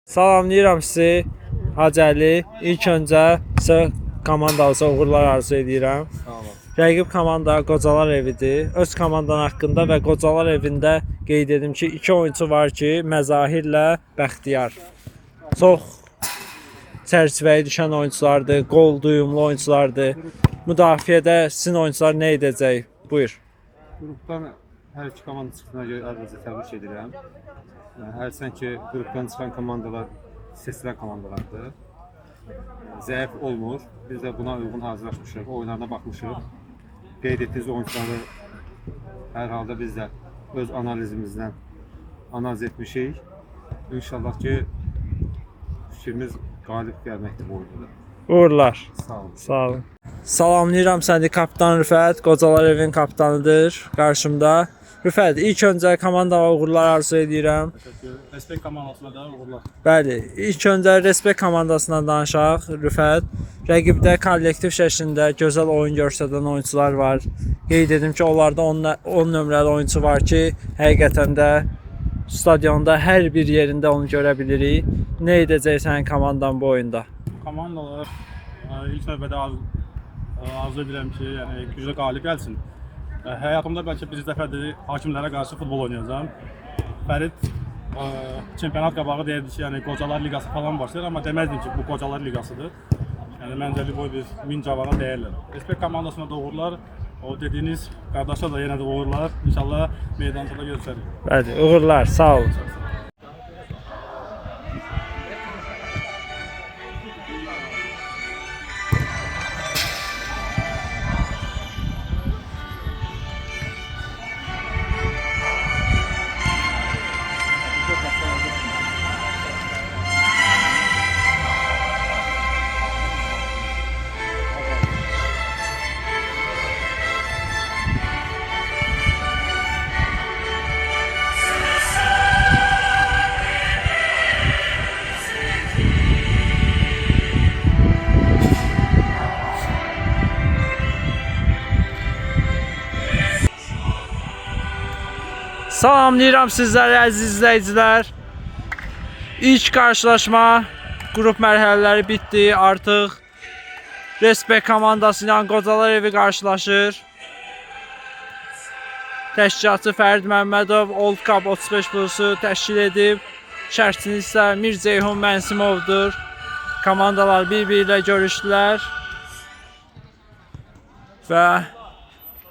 Salamlayıram sizi, Hacəli. İlk öncə sizə komandanıza uğurlar arzu edirəm. Sağ olun. Rəqib komanda Qocalar evidir. Öz komandan haqqında və Qocalar evində qeyd edim ki, iki oyunçu var ki, Məzahirlə Bəxtiyar. Çox çərçivəyə düşən oyunçulardır, qol duyumlu oyunçulardır. Müdafiədə sizin oyunçular nə edəcək? Buyur. Qrupdan hər iki komanda çıxdığına görə əvvəlcə təbrik edirəm. Hərçənd ki, qrupdan çıxan komandalar seçilən komandalardır. Zəif olmur. Biz də buna uyğun hazırlaşmışıq, oyunlarına baxmışıq. Qeyd etdiyiniz oyuncuları hər halda biz də öz analizimizdən analiz etmişik. İnşallah ki, fikrimiz qalib gəlməkdir bu oyunda. Uğurlar. Sağ olun. Sağ olun. Salamlayıram səni, kapitan Rüfət. Qocalar evin kapitanıdır qarşımda. Rüfət, ilk öncə komandaya uğurlar arzu edirəm. Təşəkkür. Respekt komandasına da uğurlar. Bəli, ilk öncə Respekt komandasından danışaq. Rüfət, rəqibdə kollektiv şəklində gözəl oyun göstərən oyunçular var. Qeyd edim ki, onlarda 10 nömrəli oyunçu var ki, həqiqətən də stadionda hər bir yerində onu görə bilirik. Nə edəcək sənin komandan bu oyunda? Komandalar ilk növbədə arzu edirəm ki, yəni güclü qalib gəlsin. Həyatımda bəlkə bir dəfədir hakimlərə qarşı futbol oynayacağam. Fərid çempionat qabağı deyirdi ki, yəni Qocalar liqası falan başlayır, amma deməzdim ki, bu Qocalar liqasıdır. Yəni məncə boy bir 1000 cavana dəyərlər. Respekt komandasına da uğurlar. O dediyiniz qardaşa da yenə də uğurlar. İnşallah meydançada göstərir. Bəli, uğurlar, sağ olun. Salamlayıram sizləri əziz izləyicilər. İlk qarşılaşma qrup mərhələləri bitdi. Artıq Respekt komandası ilə Qocalar evi qarşılaşır. Təşkilatçı Fərid Məmmədov Old Cup 35 plusu təşkil edib. Şərhçini isə Mir Ceyhun Mənsimovdur. Komandalar bir-biri ilə görüşdülər. Və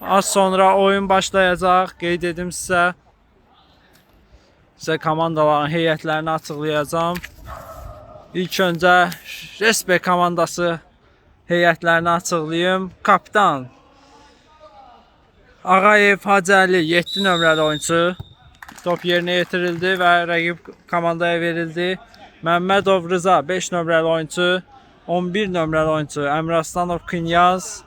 az sonra oyun başlayacaq. Qeyd edim sizə. Sizə komandaların heyətlərini açıqlayacağam. İlk öncə Respekt komandası heyətlərini açıqlayım. Kapitan Ağayev Hacəli 7 nömrəli oyuncu. Top yerinə yetirildi və rəqib komandaya verildi. Məmmədov Rıza 5 nömrəli oyuncu. 11 nömrəli oyuncu Əmraslanov Kınyaz.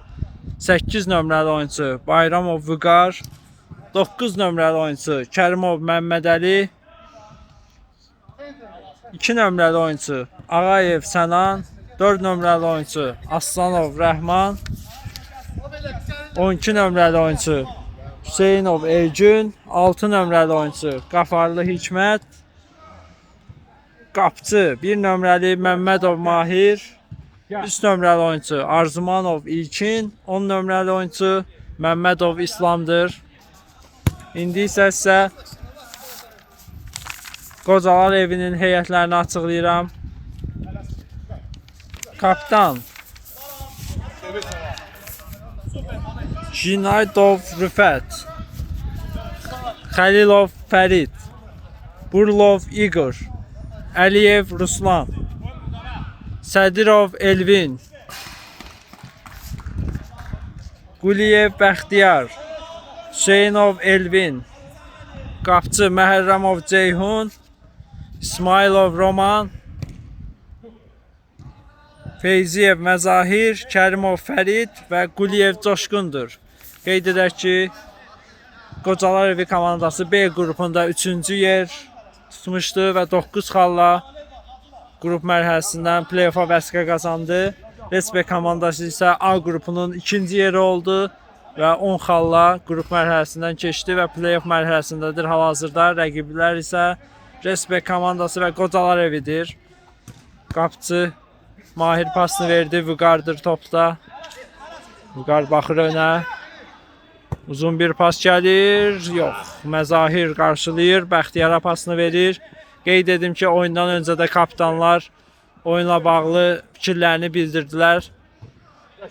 8 nömrəli oyuncu Bayramov Vüqar. 9 nömrəli oyuncu Kərimov Məmmədəli. 2 nömrəli oyuncu Ağayev Sənan. 4 nömrəli oyuncu Aslanov Rəhman. 12 nömrəli oyuncu Hüseynov Ergün. 6 nömrəli oyuncu Qafarlı Hikmət. Qapçı 1 nömrəli Məmmədov Mahir. 3 nömrəli oyuncu Arzumanov İlkin. 10 nömrəli oyuncu Məmmədov İslamdır. İndi isə sizə Qocalar evinin heyətlərini açıqlayıram. Kapitan Jinaydov Rüfət. Xəlilov Fərid. Burlov İqor. Əliyev Ruslan. Sədirov Elvin. Quliyev Bəxtiyar. Hüseynov Elvin. Qapçı Məhərrəmov Ceyhun. İsmailov Roman. Feyziyev Məzahir. Kərimov Fərid və Quliyev Coşqundur. Qeyd edək ki, Qocalar evi komandası B qrupunda 3-cü yer tutmuşdu və 9 xalla qrup mərhələsindən play-offa vəsiqə qazandı. Respekt komandası isə A qrupunun 2-ci yeri oldu və 10 xalla qrup mərhələsindən keçdi və play-off mərhələsindədir hal-hazırda. Rəqiblər isə Respekt komandası və Qocalar evidir. Qapıcı Mahir pasını verdi. Vüqardır topda. Vüqar baxır önə. Uzun bir pas gəlir. Yox. Məzahir qarşılayır. Bəxtiyara pasını verir. Qeyd edim ki, oyundan öncə də kapitanlar oyunla bağlı fikirlərini bildirdilər.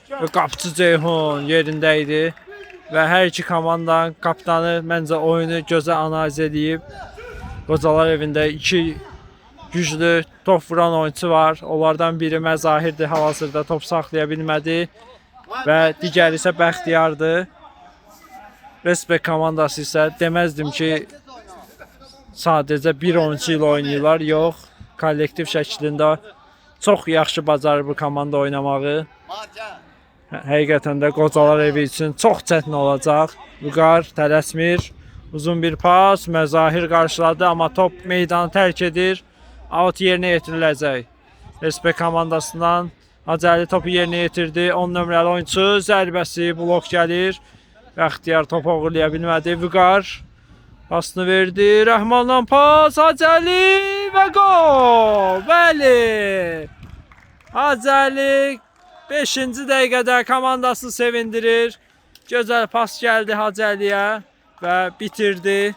Və qapıcı Ceyhun yerində idi. Və hər iki komandanın kapitanı məncə oyunu gözə analiz edib. Qocalar evində iki güclü top vuran oyunçu var. Onlardan biri Məzahirdir, hal-hazırda top saxlaya bilmədi. Və digəri isə Bəxtiyardır. Respekt komandası isə deməzdim ki, sadəcə bir oyunçu ilə oynayırlar. Yox, kollektiv şəklində çox yaxşı bacarır bu komanda oynamağı. Həqiqətən də Qocalar evi üçün çox çətin olacaq. Vüqar tələsmir. Uzun bir pas, Məzahir qarşıladı, amma top meydanı tərk edir. Out yerinə yetiriləcək. Respekt komandasından Hacəli topu yerinə yetirdi. 10 nömrəli oyunçu zərbəsi, blok gəlir. Bəxtiyar topu uğurlaya bilmədi. Vüqar pasını verdi. Rəhmandan pas, Hacəli və gol! Bəli! Hacəli 5-ci dəqiqədə komandasını sevindirir. Gözəl pas gəldi Hacəliyə və bitirdi.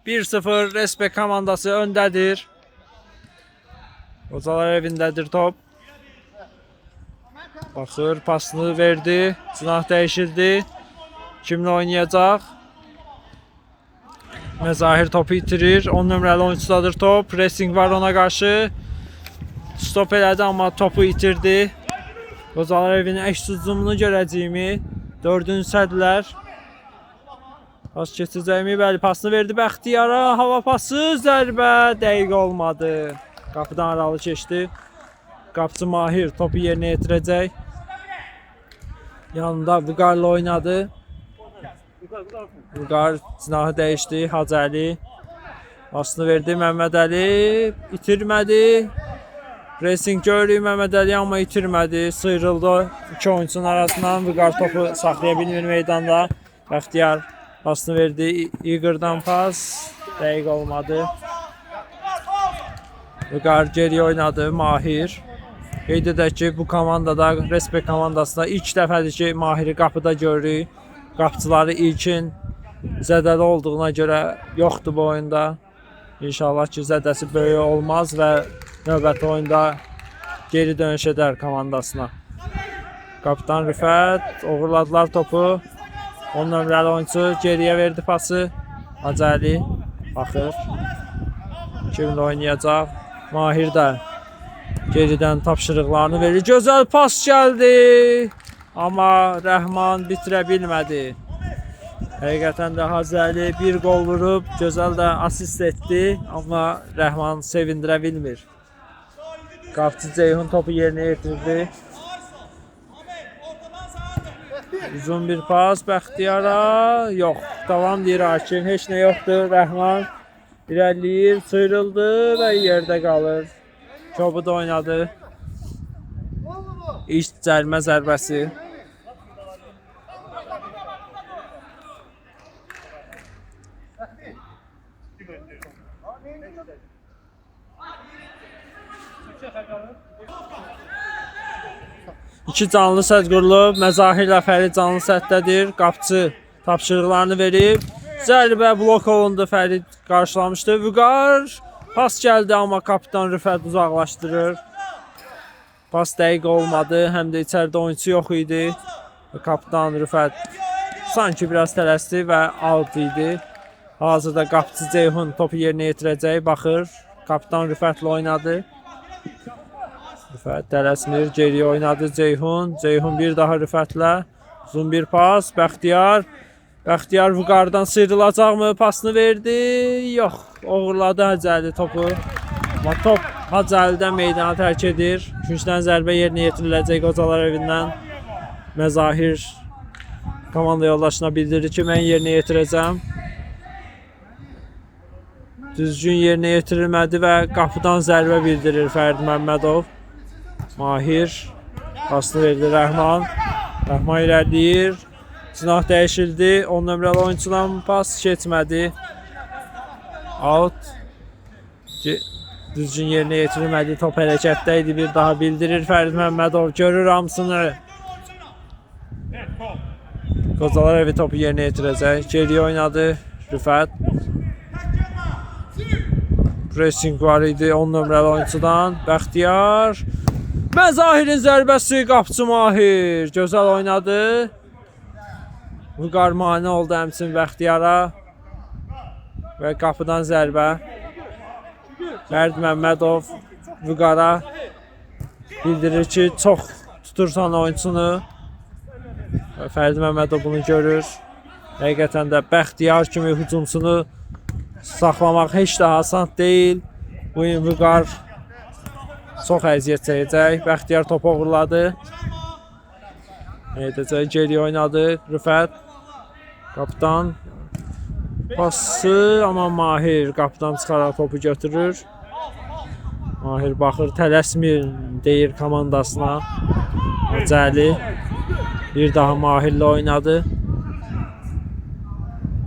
1-0 Respekt komandası öndədir. Qocalar evindədir top. Baxır, pasını verdi. Cinah dəyişildi. Kimlə oynayacaq? Məzahir topu itirir. 10 nömrəli oyuncudadır top. Pressing var ona qarşı. Stop elədi, amma topu itirdi. Qocalar evinin əks hücumunu görəcəyimi. 4-cü sədlər. Pas keçəcəyimi, bəli, pasını verdi Bəxtiyara. Hava pası, zərbə, dəqiq olmadı. Qapıdan aralı keçdi. Qapıcı Mahir topu yerinə yetirəcək. Yanında Vüqarla oynadı. Vüqar cinahı dəyişdi. Hacəli pasını verdi Məmmədəli. İtirmədi. Pressing görüyor Məmmədəli, amma itirmədi. Sıyrıldı iki oyuncunun arasından. Vüqar topu saxlaya bilmir meydanda. Bəxtiyar pasını verdi. Igor'dan pas. Dəqiq olmadı. Vüqar geri oynadı. Mahir. Qeyd edək ki, bu komandada, Respekt komandasında ilk dəfədir ki, Mahiri qapıda görürük. Qapıcıları ilkin zədəli olduğuna görə yoxdur bu oyunda. İnşallah ki, zədəsi böyük olmaz və növbəti oyunda geri dönüş edər komandasına. Kapitan Rüfət uğurladılar topu. 10 nömrəli oyuncu geriyə verdi pası. Hacəli baxır. Kimlə oynayacaq? Mahir də geridən tapşırıqlarını verir. Gözəl pas gəldi. Amma Rəhman bitirə bilmədi. Həqiqətən də Hacəli bir gol vurub, gözəl də asist etdi. Amma Rəhman sevindirə bilmir. Qapıcı Ceyhun topu yerinə yetirdi. Uzun bir pas Bəxtiyara. Yox, davam deyir hakim. Heç nə yoxdur. Rəhman irəliləyir, sıyrıldı və yerdə qalır. Çobu da oynadı. İlk cərimə zərbəsi. İki canlı sədd qurulub. Məzahir ilə Fərid canlı səddədir. Qapıcı tapşırıqlarını verib. Zərbə blok olundu. Fərid qarşılamışdı. Vüqar pas gəldi, amma kapitan Rüfət uzaqlaşdırır. Pas dəqiq olmadı. Həm də içəridə oyuncu yox idi. Kapitan Rüfət sanki biraz tələsdi və out idi. Hazırda qapıcı Ceyhun topu yerinə yetirəcək. Baxır. Kapitan Rüfətlə oynadı. Rüfət tələsmir, geriyə oynadı Ceyhun. Ceyhun bir daha Rüfətlə. Uzun bir pas, Bəxtiyar. Bəxtiyar Vüqardan sıyrılacaqmı? Pasını verdi. Yox, uğurladı Hacəli topu. Amma top Hacəlidən meydana tərk edir. Küncdən zərbə yerinə yetiriləcək Qocalar evindən. Məzahir komanda yoldaşına bildirdi ki, mən yerinə yetirəcəm. Düzgün yerinə yetirilmədi və qapıdan zərbə bildirir Fərid Məmmədov. Mahir pasını verdi Rəhman. Rəhman irəliləyir. Cinah dəyişildi. 10 nömrəli oyuncudan pas keçmədi. Out. Düzgün yerinə yetirilmədi. Top hərəkətdə idi. Bir daha bildirir Fərid Məmmədov. Görür hamısını. Qocalar evi topu yerinə yetirəcək. Geriyə oynadı Rüfət. Pressing var idi 10 nömrəli oyuncudan. Bəxtiyar. Məzahirin zərbəsi, qapıcı Mahir. Gözəl oynadı. Vüqar mane oldu həmçinin Bəxtiyara. Və qapıdan zərbə. Fərid Məmmədov Vüqara bildirir ki, çox tutursan oyuncunu. Və Fərid Məmmədov bunu görür. Həqiqətən də Bəxtiyar kimi hücumçunu saxlamaq heç də asan deyil. Bu gün Vüqar çox əziyyət çəkəcək. Bəxtiyar topu uğurladı. Edəcək, geri oynadı Rüfət. Qapıdan pası, amma Mahir qapıdan çıxaraq topu götürür. Mahir baxır, tələsmir deyir komandasına. Cəli bir daha Mahirlə oynadı.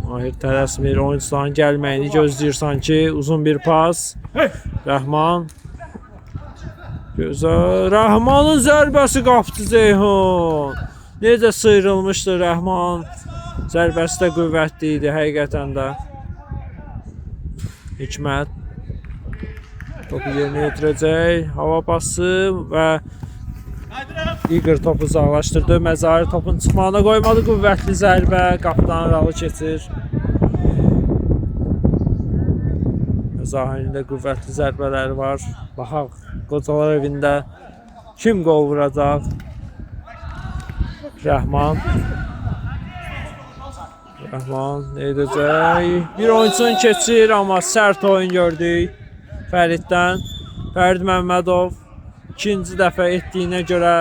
Mahir tələsmir, oyuncuların gəlməyini gözləyir sanki. Uzun bir pas. Rəhman. Gözəl. Rəhmanın zərbəsi qapıcı Ceyhun. Necə sıyrılmışdı Rəhman. Zərbəsi də qüvvətli idi həqiqətən də. Hikmət. Topu yerinə yetirəcək. Hava pası və Igor topu uzaqlaşdırdı. Məzahir topun çıxmağına qoymadı. Qüvvətli zərbə. Qapıdan aralı keçir. Məzahirin də qüvvətli zərbələri var. Baxaq, Qocalar evində kim qol vuracaq? Rəhman. Rəhman edəcək. Bir oyunçun keçir, amma sərt oyun gördük Fəriddən. Fərid Məmmədov ikinci dəfə etdiyinə görə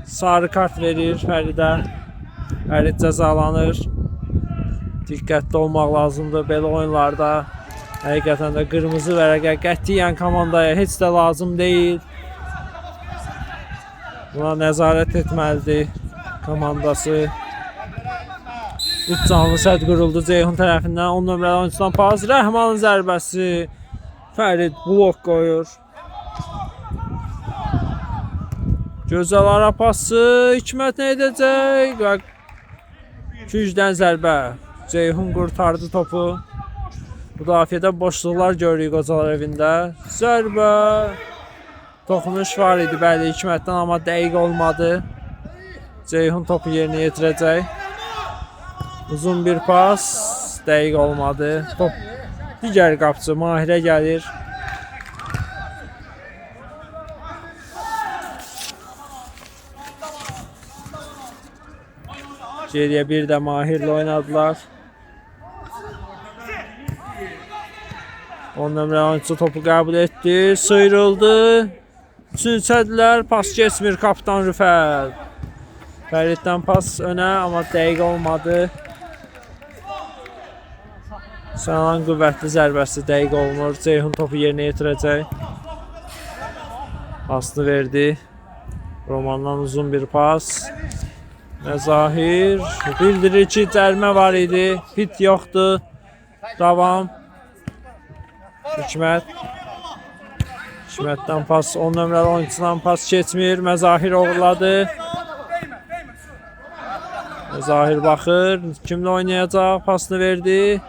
sarı kart verir Fəridə. Fərid cəzalanır. Diqqətli olmaq lazımdır belə oyunlarda. Həqiqətən də qırmızı vərəqə qətiyyən komandaya heç də lazım deyil. Buna nəzarət etməlidir komandası. 3 canlı sədd quruldu Ceyhun tərəfindən. 10 nömrəli oyuncudan pas. Rəhmanın zərbəsi. Fərid blok qoyur. Gözəl ara pası. Hikmət nə edəcək? Və gücdən zərbə. Ceyhun qurtardı topu. Müdafiədə boşluqlar görürük Qocalar evində. Zərbə. Toxunuş var idi bəli Hikmətdən, amma dəqiq olmadı. Ceyhun topu yerinə yetirəcək. Uzun bir pas. Dəqiq olmadı. Top digər qapıcı Mahirə gəlir. Geriyə bir də Mahirlə oynadılar. 10 nömrəli oyuncu topu qəbul etdi. Sıyrıldı. Üçüncədilər. Pas keçmir kapitan Rüfət. Fəriddən pas önə, amma dəqiq olmadı. Sənan qüvvətli zərbəsi dəqiq olmur. Ceyhun topu yerinə yetirəcək. Pasını verdi. Romandan uzun bir pas. Məzahir bildirir ki, cərimə var idi. Hit yoxdur. Davam. Hikmət. Hikmətdən pas 10 nömrəli oyuncudan pas keçmir. Məzahir uğurladı. Məzahir baxır. Kimlə oynayacaq? Pasını verdi.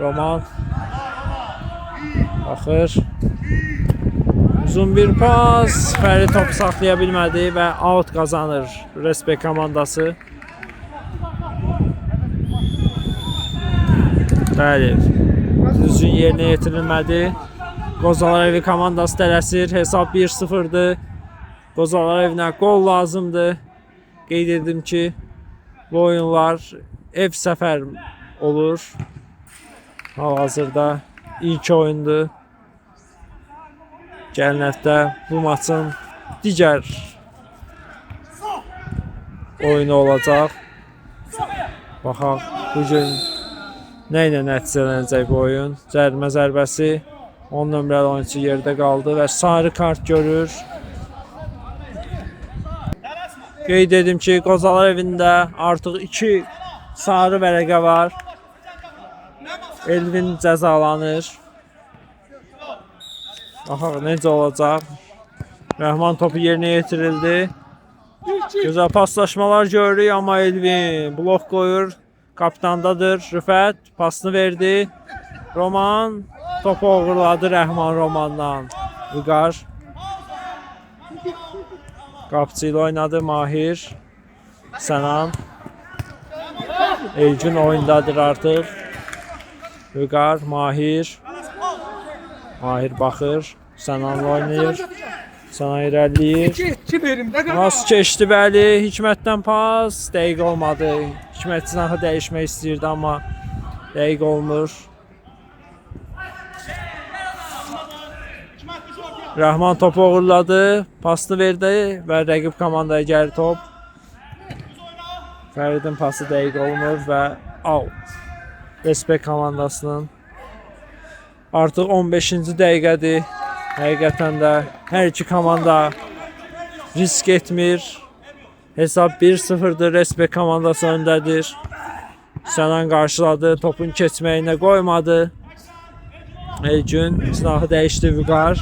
Roman baxır. Uzun bir pas. Fərid topu saxlaya bilmədi və out qazanır Respekt komandası. Bəli. Düzgün yerinə yetirilmədi. Qocalar evi komandası tələsir. Hesab 1-0'dır. Qocalar evinə qol lazımdır. Qeyd edim ki, bu oyunlar ev səfər olur. Hal-hazırda ilk oyundur. Gələn həftə bu maçın digər oyunu olacaq. Baxaq bugün nə ilə nəticələnəcək bu oyun. Cərimə zərbəsi 10 nömrəli oyuncu yerdə qaldı və sarı kart görür. Qeyd edim ki, Qocalar evində artıq 2 sarı vərəqə var. Elvin cəzalanır. Baxaq necə olacaq. Rəhman topu yerinə yetirildi. Gözəl paslaşmalar görürük, amma Elvin blok qoyur. Kapitandadır. Rüfət pasını verdi. Roman topu uğurladı Rəhman Romandan. Vüqar qapıcı ilə oynadı. Mahir Sənan Elgün oyundadır artıq. Vüqar Mahir baxır. Sənanla oynayır. Sənan irəliləyir. Pas keçdi bəli. Hikmətdən pas. Dəqiq olmadı. Hikmət cinahı dəyişmək istəyirdi, amma dəqiq olmur. Rəhman topu uğurladı. Pasını verdi və rəqib komandaya gəlir top. Fəridin pası dəqiq olmur və out. Respekt komandasının. Artıq 15-ci dəqiqədir. Həqiqətən də hər iki komanda risk etmir. Hesab 1-0'dır. Respekt komandası öndədir. Sənan qarşıladı. Topun keçməyinə qoymadı. Elgün silahı dəyişdi. Vüqar.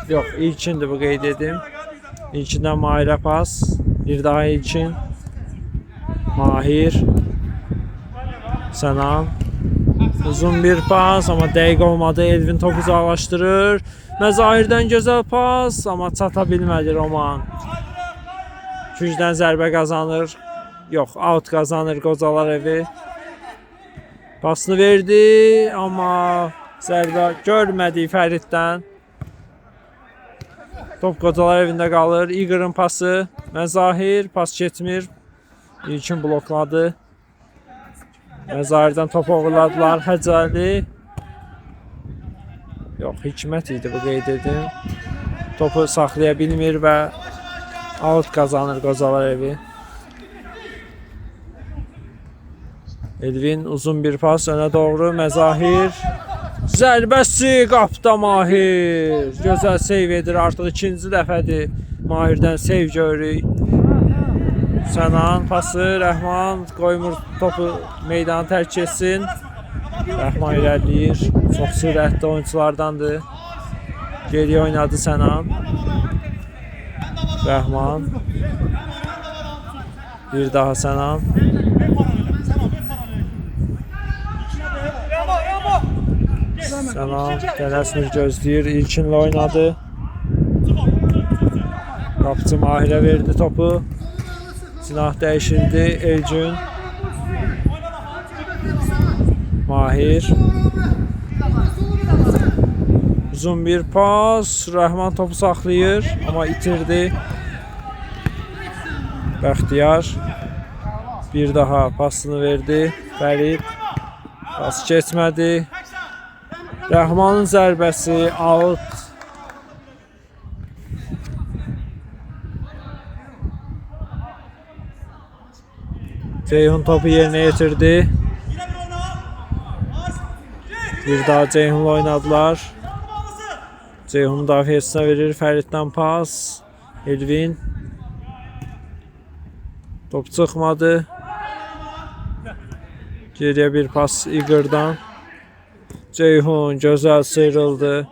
Yox, İlkindir bu qeyd edim. İlkindən Mahirə pas. Bir daha İlkin. Mahir. Sənan. Uzun bir pas, amma dəqiq olmadı. Elvin topu uzaqlaşdırır. Məzahirdən gözəl pas, amma çata bilmədi Roman. Gücdən zərbə qazanır. Yox, out qazanır Qocalar evi. Pasını verdi, amma zərbə görmədik Fəriddən. Top Qocalar evində qalır. İqırın pası. Məzahir pas keçmir. İlkin blokladı. Məzahirdən top uğurladılar. Həcəli. Yox, Hikmət idi bu qeyd edim. Topu saxlaya bilmir və out qazanır Qocalar evi. Elvin uzun bir pas önə doğru. Məzahir. Zərbəsi qapda Mahir. Gözəl seyv edir. Artıq ikinci dəfədir Mahirdən seyv görürük. Sənan pası. Rəhman qoymur topu meydanı tərk etsin. Rəhman irəliləyir. Çox sürətli oyunculardandır. Geriyə oynadı Sənan. Rəhman. Bir daha Sənan. Sənan tələsmir, gözləyir. İlkinlə oynadı. Qapıcı Mahirə verdi topu. Silah dəyişildi. Elgün. Mahir. Uzun bir pas. Rəhman topu saxlayır, amma itirdi. Bəxtiyar. Bir daha pasını verdi. Fərid. Pas keçmədi. Rəhmanın zərbəsi out. Ceyhun topu yerinə yetirdi. Bir daha Ceyhun'la oynadılar. Ceyhun müdafiəsinə verir. Fəriddən pas. Elvin. Top çıxmadı. Geriyə bir pas İqırdan. Ceyhun gözəl sıyrıldı.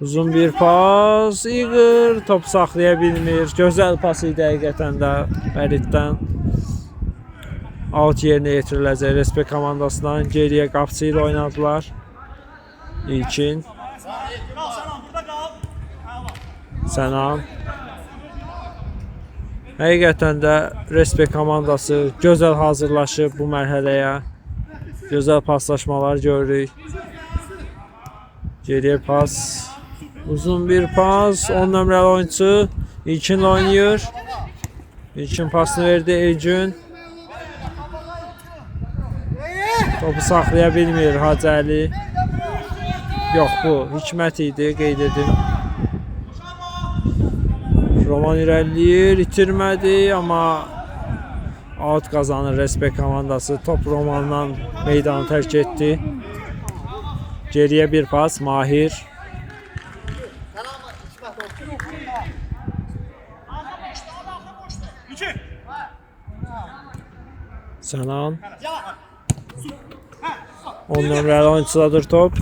Uzun bir pas. İqır top saxlaya bilmir. Gözəl pas idi həqiqətən də Fəriddən. Out yerinə yetiriləcək Respekt komandasından. Geriyə qapıcı ilə oynadılar. İlkin. Sənan. Həqiqətən də Respekt komandası gözəl hazırlaşıb bu mərhələyə. Gözəl paslaşmalar görürük. Geriyə pas. Uzun bir pas. 10 nömrəli oyuncu İlkinlə oynayır. İlkin pasını verdi Elgün. Topu saxlaya bilmir Hacəli. Yox, bu Hikmət idi, qeyd edim. Roman irəliləyir, itirmədi, amma out qazanır Respekt komandası. Top Romandan meydanı tərk etdi. Geriyə bir pas, Mahir. Sənan. 10 nömrəli oyuncudadır top.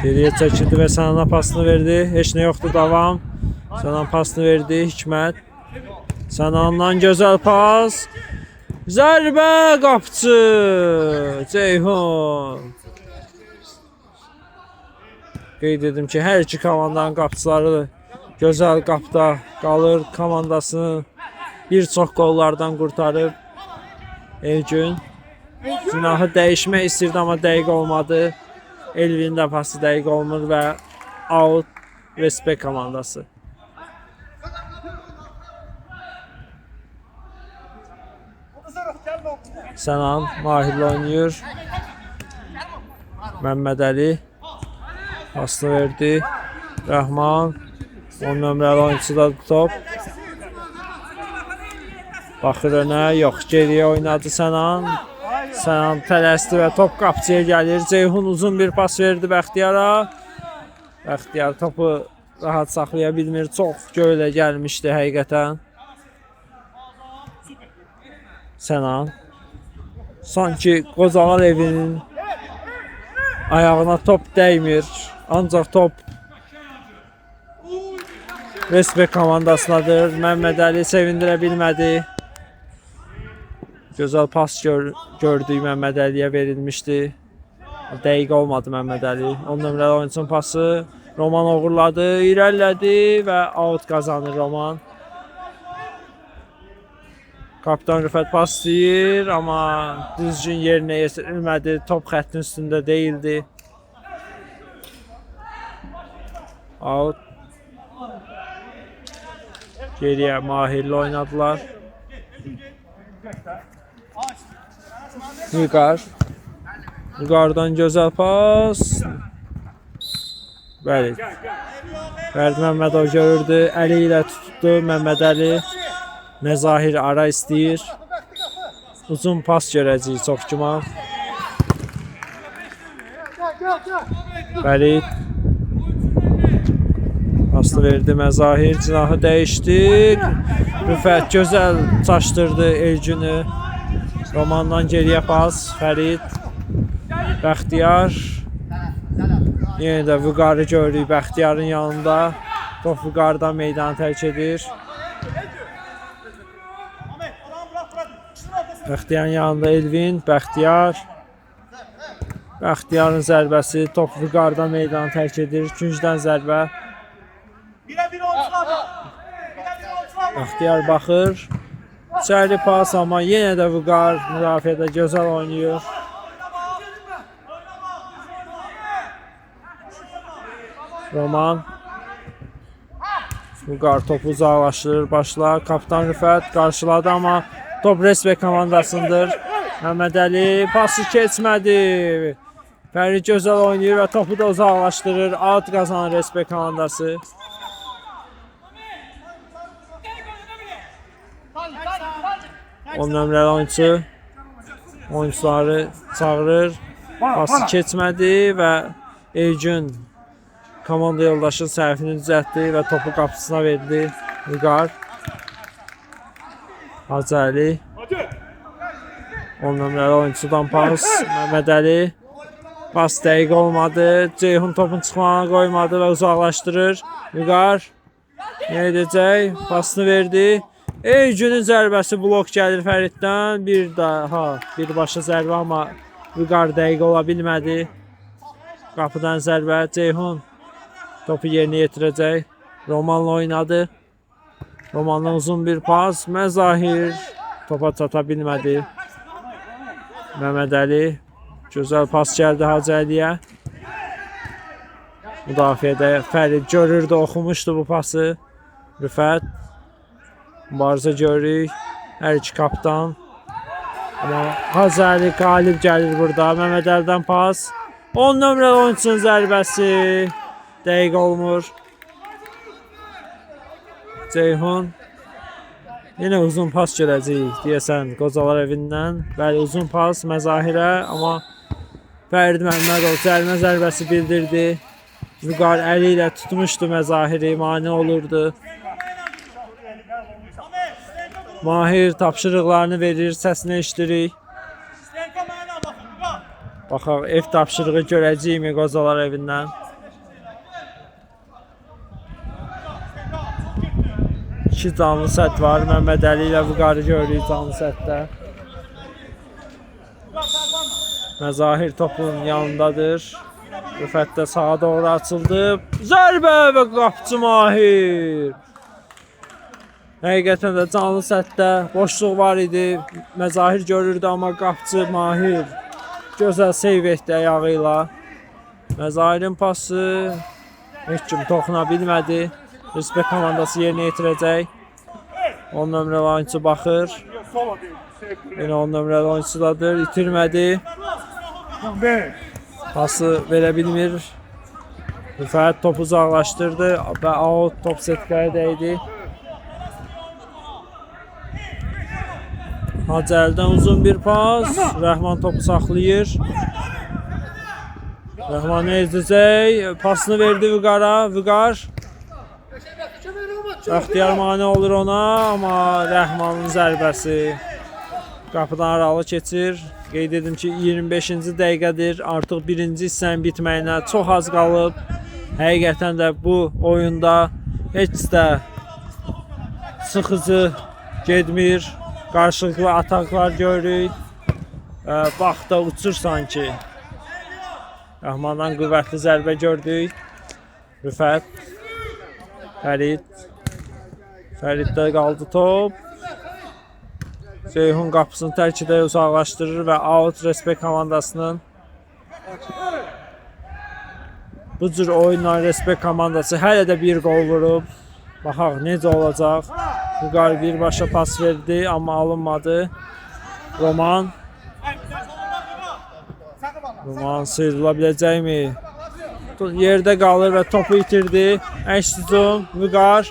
Geriyə çəkildi və Sənana pasını verdi. Heç nə yoxdur, davam. Sənan pasını verdi, Hikmət. Sənandan gözəl pas. Zərbə qapçı. Ceyhun. Qeyd edim ki, hər iki komandanın qapçıları gözəl qapda qalır. Komandasını bir çox qollardan qurtarıb. Elgün. Günahı dəyişmək istirdi, amma dəqiq olmadı. Elvin də pası dəqiq olmur və out Respect komandası. Sənan Mahirlə oynayır. Məmməd Əli pasını verdi. Rəhman 10 nömrəli oyuncuda top. Baxır önə, yox, geriyə oynadı Sənan. Sənan tələsdi və top qapçıya gəlir. Ceyhun uzun bir pas verdi Bəxtiyara. Bəxtiyar topu rahat saxlaya bilmir. Çox göylə gəlmişdi həqiqətən. Sənan. Sanki qocalar evinin ayağına top dəymir. Ancaq top Respect komandasındadır. Məmməd Əli sevindirə bilmədi. Gözəl pas gördük, Məmməd Əliyə verilmişdi. Dəqiq olmadı Məmməd Əli. 10 nömrəli oyuncunun pası. Roman uğurladı, irəlilədi və out qazanır Roman. Kapitan Rüfət pas istəyir, amma düzgün yerinə yetirilmədi. Top xəttin üstündə deyildi. Out. Geriyə Mahirlə oynadılar. Vüqar. Vüqardan gözəl pas. Bəli. Fərdi Məmmədov görürdü. Əli ilə tutdu Məmməd Əli. Məzahir ara istəyir. Uzun pas görəcəyik çox güman. Bəli. Pasını verdi Məzahir. Cinahı dəyişdi. Rüfət gözəl çaşdırdı Elgünü. Romandan geriyə pas. Fərid. Bəxtiyar. Yenə də Vüqarı görürük Bəxtiyarın yanında. Top Vüqardan meydanı tərk edir. Bəxtiyarın yanında Elvin. Bəxtiyar. Bəxtiyarın zərbəsi. Top Vüqardan meydanı tərk edir. Küncdən zərbə. Bəxtiyar baxır. İçəri pas, amma yenə də Vüqar müdafiədə gözəl oynayır. Roman. Vüqar topu uzaqlaşdırır. Başlar. Kapitan Rüfət qarşıladı, amma top Respect komandasındır. Məmməd Əli pası keçmədi. Fərid gözəl oynayır və topu da uzaqlaşdırır. Out qazanır Respect komandası. On nömrəli oyuncu oyuncuları çağırır. Pası keçmədi və Elgün komanda yoldaşı səhvini düzəltdi və topu qapısına verdi. Vüqar. Hacı Əli. 10 nömrəli oyuncudan pas. Məmməd Əli. Pas dəqiq olmadı. Ceyhun topun çıxmağına qoymadı və uzaqlaşdırır. Vüqar. Nə edəcək? Pasını verdi. Elgünün zərbəsi blok gəlir Fəriddən. Bir daha birbaşa zərbə, amma Vüqar dəqiq ola bilmədi. Qapıdan zərbə. Ceyhun topu yerinə yetirəcək. Romanla oynadı. Romandan uzun bir pas. Məzahir topa çata bilmədi. Məmməd Əli. Gözəl pas gəldi Hacı Əliyə. Müdafiədə Fərid görürdü, oxumuşdu bu pası. Rüfət. Mübarizə görürük. Hər iki kapitan. Amma Hacı Əli qalib gəlir burada. Məmməd Əlidən pas. 10 nömrəli oyunçunun zərbəsi. Dəqiq olmur. Ceyhun. Yenə uzun pas görəcəyik deyəsən qocalar evindən. Bəli, uzun pas Məzahirə, amma Fərid Məmmədov cərimə zərbəsi bildirdi. Vüqar əli ilə tutmuşdu Məzahiri, mane olurdu. Mahir tapşırıqlarını verir, səsini eşidirik. Baxaq, ev tapşırığı görəcəyimi Qocalar evindən? İki canlı set var. Məhəmməd Əli ilə Vüqarı görürük canlı setdə. Məzahir topun yanındadır. Rüfət də sağa doğru açıldı. Zərbə və qapıcı Mahir. Həqiqətən də canlı setdə boşluq var idi. Məzahir görürdü, amma qapıcı Mahir gözəl seyv etdi ayağı ilə. Məzahirin pası heç kim toxuna bilmədi. Respekt komandası yerinə yetirəcək. 10 nömrəli oyunçu baxır. Yine 10 nömrəli oyunçudadır. İtirmədi. Pası verə bilmir. Rüfət topu uzaqlaşdırdı və out, top setkaya dəydi. Hacəldən uzun bir pas. Rəhman topu saxlayır. Rəhman ezdəcək. Pasını verdi Vüqara. Vüqar. Bəxtiyar mane olur ona, amma Rəhmanın zərbəsi qapıdan aralı keçir. Qeyd edim ki, 25-ci dəqiqədir. Artıq birinci hissənin bitməyinə çox az qalıb. Həqiqətən də bu oyunda heç də sıxıcı getmir. Qarşılıqlı ataklar görürük. Vaxtda uçur sanki. Rəhmandan qüvvətli zərbə gördük. Rüfət. Fərid. Fəriddə qaldı top. Ceyhun qapısını tərkidə uzaqlaşdırır və out Respekt komandasının. Bu cür oyunla Respekt komandası hələ də bir qol vurub. Baxaq necə olacaq. Vüqar birbaşa pas verdi, amma alınmadı. Roman. Roman sıyrıla biləcəkmi? Yerdə qalır və topu itirdi. Əşdicun, Vüqar.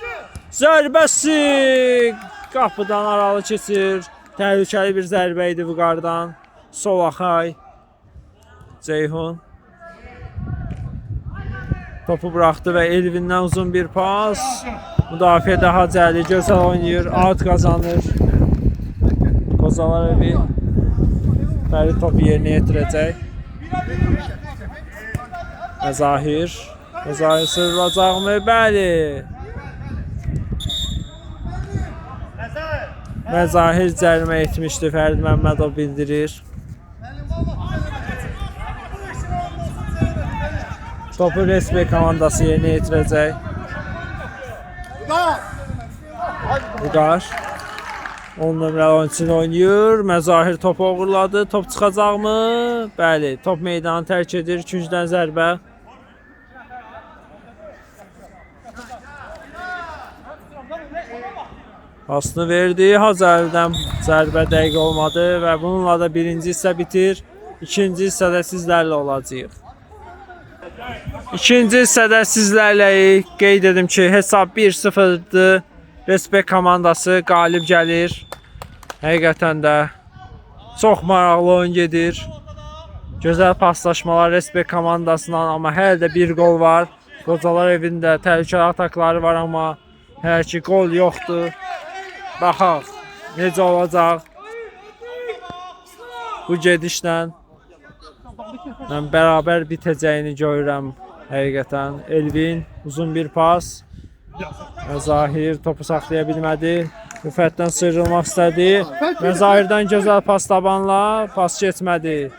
Zərbəsi qapıdan aralı keçir. Təhlükəli bir zərbə idi Vüqardan. Sol axay. Ceyhun. Topu buraxdı və Elvindən uzun bir pas. Müdafiə daha Hacəli gözəl oynayır. Out qazanır. Qocalar evi. Fərid topu yerinə yetirəcək. Məzahir. Məzahir sırılacaqmı? Bəli. Məzahir cərimə etmişdi, Fərid Məmmədov bildirir. Topu Respekt komandası yerinə yetirəcək. Vüqar 10 nömrəli oyunçunu oynayır. Məzahir topu uğurladı. Top çıxacaqmı? Bəli, top meydanı tərk edir. İkincidən zərbə. Pasını verdi. Hacəlidən zərbə dəqiq olmadı və bununla da birinci hissə bitir. İkinci hissədə sizlərlə olacağıq. İkinci hissədə sizlərləyik. Qeyd edim ki, hesab 1-0'dır. Respekt komandası qalib gəlir. Həqiqətən də çox maraqlı oyun gedir. Gözəl paslaşmalar Respekt komandasından, amma hələ də bir gol var. Qocalar evində təhlükəli atakları var, amma hələ ki gol yoxdur. Baxaq necə olacaq bu gedişlə. Mən bərabər bitəcəyini görürəm həqiqətən. Elvin uzun bir pas. Məzahir topu saxlaya bilmədi. Rüfətdən sıyrılmaq istədi. Məzahirdən gözəl pas tabanla pas keçmədi.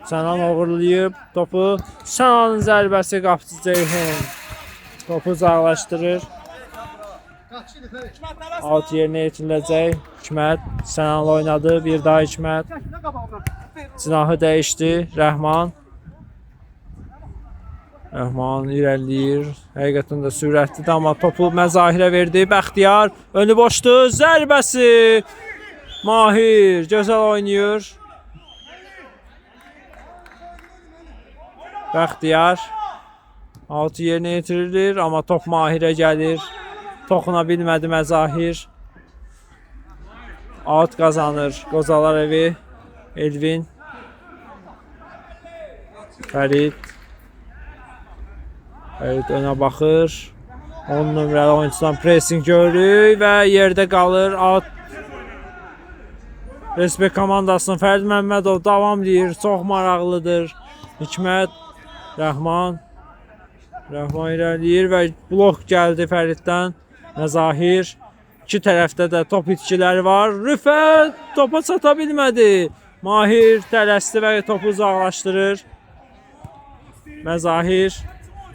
Sənan uğurlayıb topu. Sənanın zərbəsi qapıcı Ceyhun. Topu uzaqlaşdırır. Out yerinə yetiriləcək. Hikmət Sənanla oynadı. Bir daha Hikmət. Cinahı dəyişdi. Rəhman. Rəhman irəliləyir. Həqiqətən də sürətlidir, amma topu Məzahirə verdi. Bəxtiyar önü boşdur. Zərbəsi. Mahir gözəl oynayır. Bəxtiyar. Out yerinə yetirilir, amma top Mahirə gəlir. Toxuna bilmədi Məzahir. Out qazanır Qocalar evi. Elvin. Fərid. Fərid önə baxır. 10 nömrəli oyuncudan pressing görürük və yerdə qalır. Out Respekt komandasının Fərid Məmmədov davam edir. Çox maraqlıdır. Hikmət Rəhman irəliləyir və blok gəldi Fəriddən. Məzahir. İki tərəfdə də top itkiləri var. Rüfət topa çata bilmədi. Mahir tələsdi və topu uzaqlaşdırır. Məzahir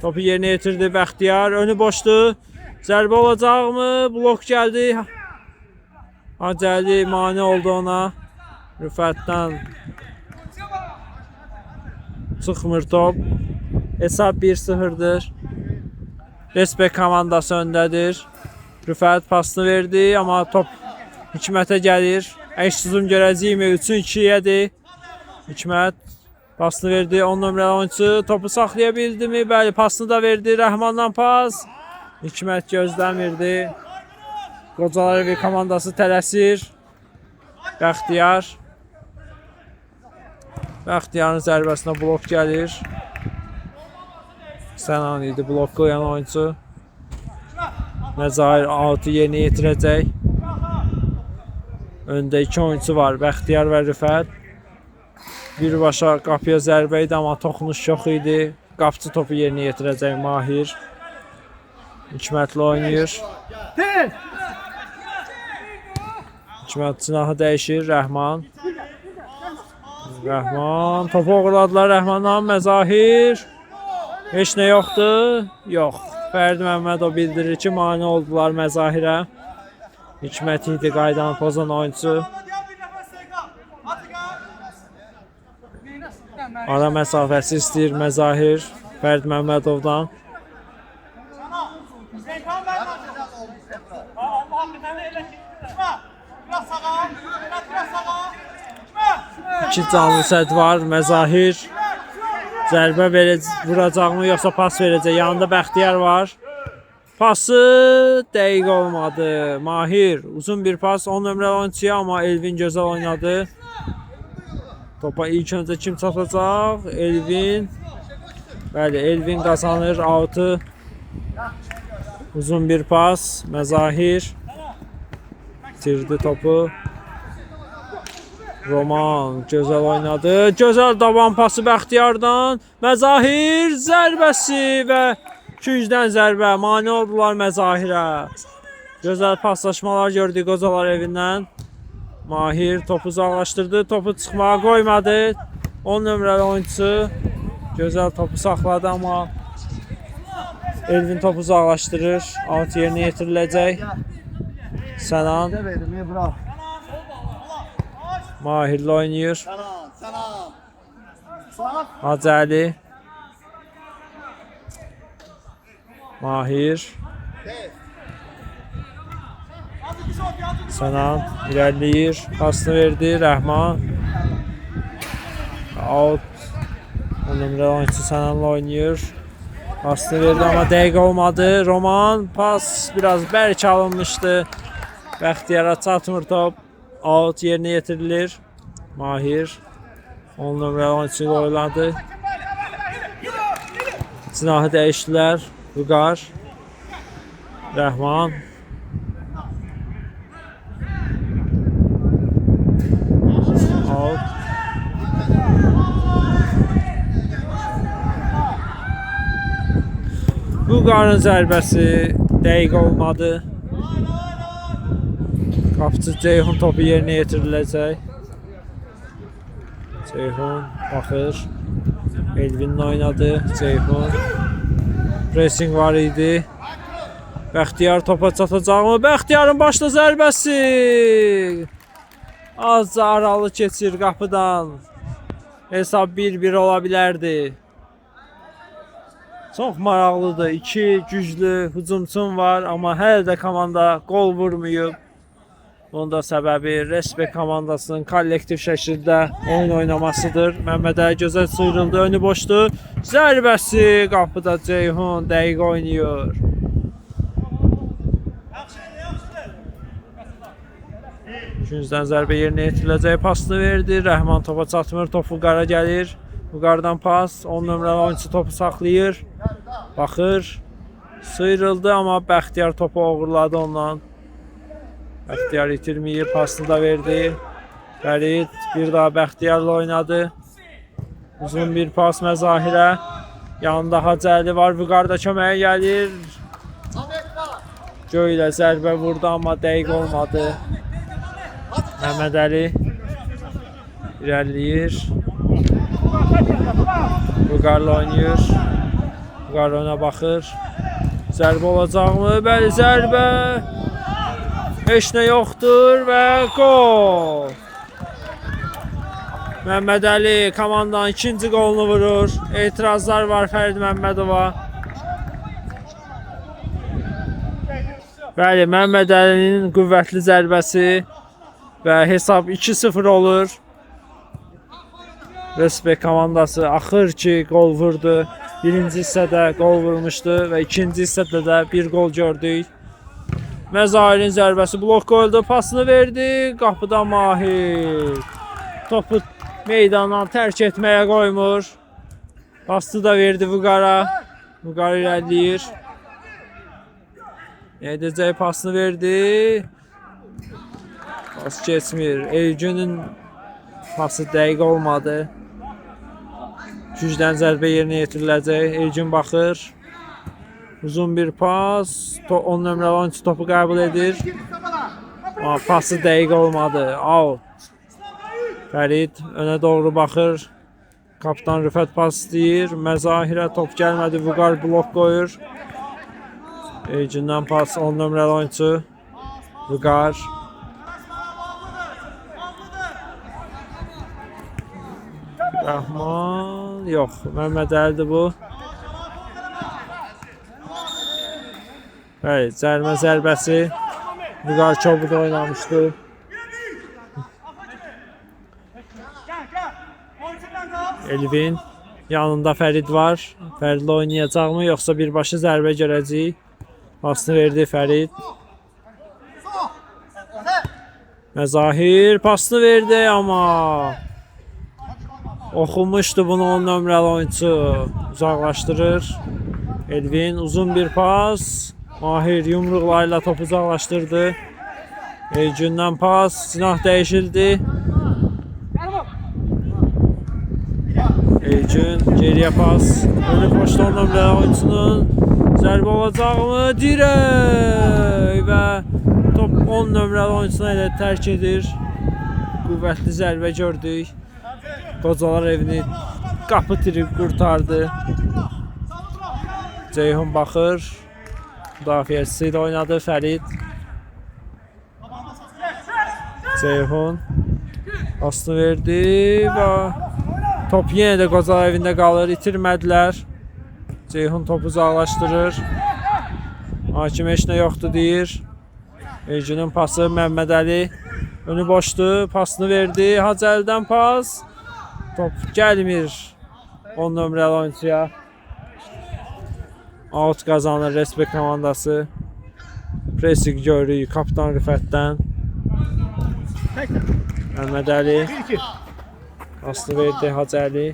topu yerinə yetirdi. Bəxtiyar önü boşdur. Zərbə olacaqmı? Blok gəldi. Hacəli mane oldu ona. Rüfətdən çıxmır top. Hesab 1-0'dır. Respekt komandası öndədir. Rüfət pasını verdi, amma top Hikmətə gəlir. Əks uzun görəcəyimi 3-2-yədir. Hikmət pasını verdi. 10 nömrəli oyuncu topu saxlaya bildimi? Bəli, pasını da verdi. Rəhmandan pas. Hikmət gözləmirdi. Qocalar evi komandası tələsir. Bəxtiyarın zərbəsinə blok gəlir. Sənan idi blok qoyan oyuncu. Məzahir out'u yerinə yetirəcək. Öndə 2 oyuncu var. Bəxtiyar və Rüfət. Birbaşa qapıya zərbə idi, amma toxunuş yox idi. Qapıcı topu yerinə yetirəcək Mahir. Hikmətlə oynayır. Hikmət cinahı dəyişir. Rəhman topu uğurladılar Rəhmandan. Məzahir. Heç nə yoxdur? Yox. Fərid Məmmədov bildirir ki, mane oldular Məzahirə. Hikmət idi qaydanı pozan oyuncu. Ara məsafəsi istəyir Məzahir Fərid Məmmədovdan. İki canlı səd var. Məzahir zərbə vuracaqmı yoxsa pas verəcək? Yanında Bəxtiyar var. Pası dəqiq olmadı. Mahir uzun bir pas 10 nömrəli oyuncuya, amma Elvin gözəl oynadı. Topa ilk öncə kim çatacaq? Elvin. Bəli, Elvin qazanır out'u. Uzun bir pas. Məzahir itirdi topu. Roman gözəl oynadı. Gözəl davam pası Bəxtiyardan. Məzahir zərbəsi və 200-dən zərbə. Mane oldular Məzahirə. Gözəl paslaşmalar gördük Qocalar evindən. Mahir topu uzaqlaşdırdı. Topu çıxmağa qoymadı. 10 nömrəli oyuncusu gözəl topu saxladı, amma Elvin topu uzaqlaşdırır. Out yerinə yetiriləcək. Sənan Mahirlə oynayır. Hacəli. Mahir. Sənan irəliləyir. Pasını verdi. Rəhman. Out. O nömrəli oyuncu Sənanla oynayır. Pasını verdi, amma dəqiq olmadı. Roman pas biraz bərk alınmışdı. Bəxtiyara çatmır top. Out yerinə yetirilir. Mahir 10 nömrəli oyuncu ilə oynadı. Cinahı dəyişdilər. Vüqar. Rəhman. Out. Vüqarın zərbəsi dəqiq olmadı. Qapıcı Ceyhun topu yerinə yetiriləcək. Ceyhun baxır. Elvin'le oynadı. Ceyhun. Pressing var idi. Bəxtiyar topa çatacaqmı? Bəxtiyarın başda zərbəsi. Azca aralı keçir qapıdan. Hesab 1-1 ola bilərdi. Çox maraqlıdır. İki güclü hücumçum var, amma hələ də komanda qol vurmayıb. Bunun da səbəbi Respekt komandasının kollektiv şəkildə oyun oynamasıdır. Məmmədəli gözəl sıyrıldı, önü boşdur. Zərbəsi qapıda Ceyhun dəqiq oynayır. Üçüncüdən zərbə yerinə yetiriləcək, pasını verdi. Rəhman topa çatmır, top Vüqara gəlir. Vüqardan pas, 10 nömrəli oyuncu topu saxlayır. Baxır, sıyrıldı, amma Bəxtiyar topu uğurladı ondan. Bəxtiyar itirməyib, pasını da verdi. Fərid bir daha Bəxtiyarla oynadı. Uzun bir pas Məzahirə. Yanında Hacəli var. Vüqar da köməyə gəlir. Göylə zərbə vurdu, amma dəqiq olmadı. Məhəmməd Əli irəliləyir. Vüqarla oynayır. Vüqar ona baxır. Zərbə olacaqmı? Bəli, zərbə. Heç nə yoxdur və gol. Məhəmməd Əli komandanın ikinci qolunu vurur. Etirazlar var Fərid Məmmədova. Bəli, Məhəmməd Əlinin qüvvətli zərbəsi və hesab 2-0 olur. Respekt komandası axır ki qol vurdu. Birinci hissədə qol vurmuşdu və ikinci hissədə də bir qol gördük. Məzahirin zərbəsi blok qoyuldu, pasını verdi. Qapıda Mahir. Topu meydandan tərk etməyə qoymur. Pası da verdi Vüqara. Vüqar irəliləyir. Edəcək pasını verdi. Pas keçmir. Elgünün pası dəqiq olmadı. Gücdən zərbə yerinə yetiriləcək. Elgün baxır. Uzun bir pas. 10 nömrəli oyunçu topu qəbul edir. Amma pası dəqiq olmadı. Out. Fərid önə doğru baxır. Kapitan Rüfət pas istəyir. Məzahirə top gəlmədi. Vüqar blok qoyur. Elgindən pas 10 nömrəli oyunçu. Vüqar. Rəhman. Yox. Məhəmməd Əlidir bu. Bəli, cərimə zərbəsi. Vüqar çobuda oynamışdı. Elvin. Yanında Fərid var. Fəridlə oynayacaqmı, yoxsa birbaşa zərbə görəcəyik? Pasını verdi Fərid. Məzahir pasını verdi, amma oxumuşdu bunu 10 nömrəli oyunçu. Uzaqlaşdırır. Elvin uzun bir pas. Mahir yumruqlarıyla topu uzaqlaşdırdı. Elgündən pas. Cinah dəyişildi. Elgün geriyə pas. Önü boşda 10 nömrəli oyunçunun zərbə olacaqmı? Dirək və top 10 nömrəli oyuncusuna ilə tərk edir. Qüvvətli zərbə gördük. Qocalar evini qapı tirib qurtardı. Ceyhun baxır. Müdafiəçisi ilə oynadı Fərid. Ceyhun pasını verdi və top yenə də Qocalar evində qalır. İtirmədilər. Ceyhun topu uzaqlaşdırır. Hakim heç nə yoxdur deyir. Elgünün pası Məhəmməd Əli. Önü boşdu. Pasını verdi. Hacəlidən pas. Top gəlmir 10 nömrəli oyuncuya. Out qazanır Respekt komandası. Pressing görürük Kapitan Rüfətdən. Məhəmməd Əli. Pasını verdi Hacəli.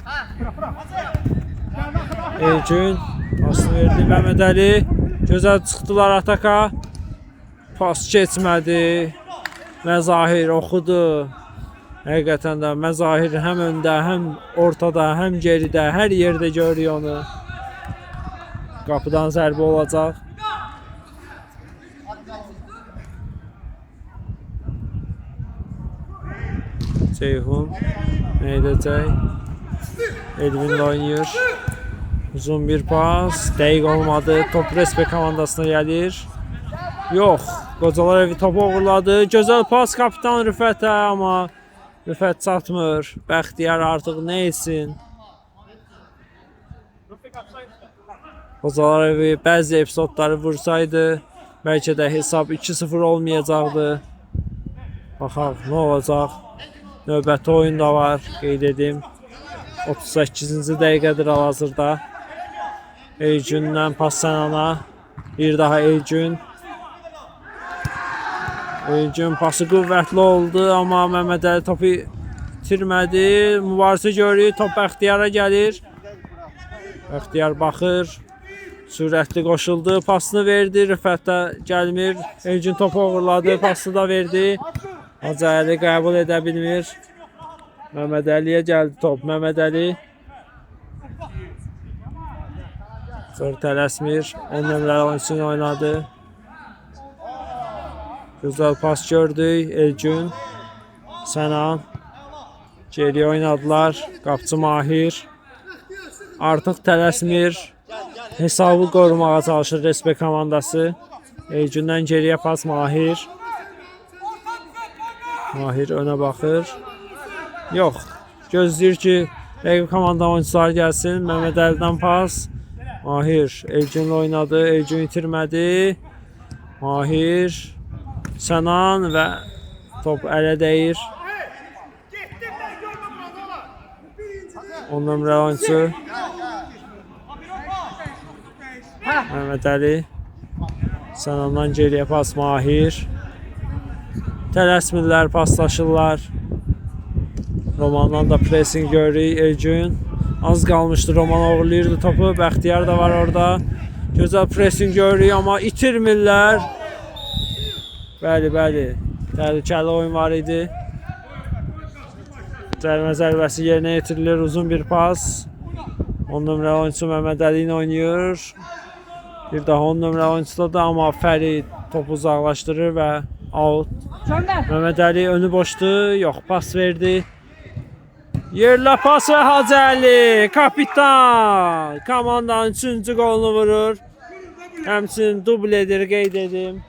Elgün. Pasını verdi Məhəmməd Əli. Gözəl çıxdılar ataka. Pas keçmədi. Məzahir oxudu. Həqiqətən də Məzahir həm öndə, həm ortada, həm geridə, hər yerdə görüyor onu. Qapıdan zərbə olacaq. Ceyhun nə edəcək? Elvinlə oynayır. Uzun bir pas. Dəqiq olmadı. Top Respekt komandasına gəlir. Yox. Qocalar evi topu uğurladı. Gözəl pas Kapitan Rüfətə, amma Rüfət çatmır. Bəxtiyar artıq nə etsin? Qocalar evi bəzi epizodları vursaydı, bəlkə də hesab 2-0 olmayacaqdı. Baxaq, nə olacaq? Növbəti oyun da var, qeyd edim. 38-ci dəqiqədir hal-hazırda. Elgündən pas Sənana. Bir daha Elgün. Elgün pası qüvvətli oldu, amma Məhəmməd Əli topu itirmədi. Mübarizə görürük, top Bəxtiyara gəlir. Bəxtiyar baxır. Sürətli qoşuldu, pasını verdi. Rüfət də gəlmir. Elgün topu uğurladı, pasını da verdi. Hacı Əli qəbul edə bilmir. Mehmet Əliyə gəldi top. Mehmet Əli. Sonra tələsmir. 10 nömrəli oyunçusunu oynadı. Güzel pas gördük. Elgün. Sənan. Geriyə oynadılar. Qapçı Mahir. Artıq tələsmir. Hesabı qorumağa çalışır Respekt komandası. Elgündən geriyə pas Mahir. Mahir önə baxır. Yox. Gözləyir ki, rəqib komanda oyuncuları gəlsin. Mehmet Əlidən pas. Mahir Elgünlə oynadı. Elgün itirmədi. Mahir. Sənan və top ələ dəyir. 10 nömrəli oyuncu. Mehmet Əli. Sənandan geriyə pas Mahir. Tələsmirlər, paslaşırlar. Romandan da pressing görürük. Elgün. Az qalmışdı, Roman uğurlayırdı topu. Bəxtiyar da var orada. Gözəl pressing görürük, amma itirmirlər. Bəli. Təhlükəli oyun var idi. Cərimə zərbəsi yerinə yetirilir. Uzun bir pas. 10 nömrəli oyuncu Mehmet Əli ilə oynayır. Bir daha 10 nömrəli oyuncuda da, amma Fərid topu uzaqlaşdırır və out. Mehmet Əli önü boşdu. Yox, pas verdi. Yerlə pas və Hacı Əli. Kapitan. Komandanın 3-cü qolunu vurur. Həmçinin dubl edir, qeyd edim.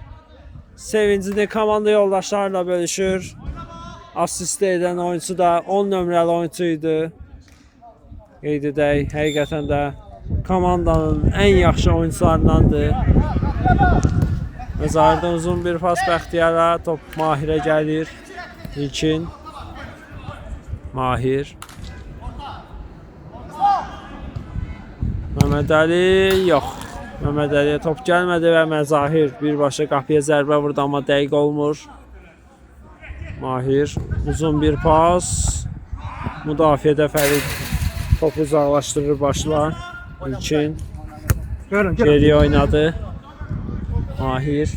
Sevincini komanda yoldaşlarla bölüşür. Asist edən oyuncu da 10 nömrəli oyuncu idi. Qeyd edək, həqiqətən də komandanın ən yaxşı oyuncularındandır. Məzardan uzun bir pas Bəxtiyara, top Mahirə gəlir. İlkin Mahir. Mehmet Əli yox. Mehmet Əliyə top gəlmədi və Məzahir birbaşa qapıya zərbə vurdu, amma dəqiq olmur. Mahir uzun bir pas. Müdafiədə Fərid topu uzaqlaşdırır başla. İlkin geriyə oynadı. Mahir.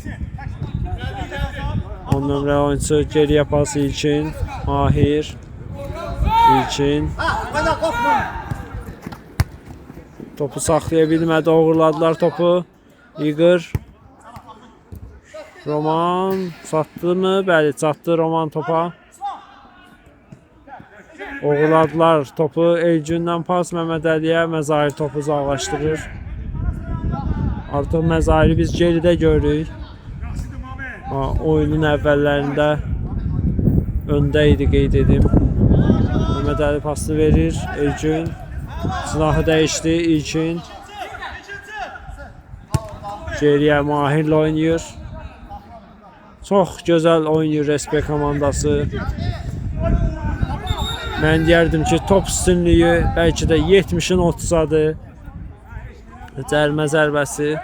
10 nömrəli oyuncu geriyə pas İlkin. Mahir. İlkin. Topu saxlaya bilmədi, uğurladılar topu. Igor. Roman çatdı mı? Bəli, çatdı Roman topa. Uğurladılar topu. Elgündən pas Mehmet Əliyə. Məzahir topu uzaqlaşdırır. Artıq Məzahiri biz geridə görürük. Oyunun əvvəllərində öndə idi, qeyd edim. Mehmet Əli pasını verir. Elgün. Silahı dəyişdi. İlkin. Geriyə Mahirlə oynayır. Çox gözəl oynayır Respekt komandası. Mən deyərdim ki, top üstünlüyü bəlkə də 70-in 30-adır. Cərimə zərbəsi.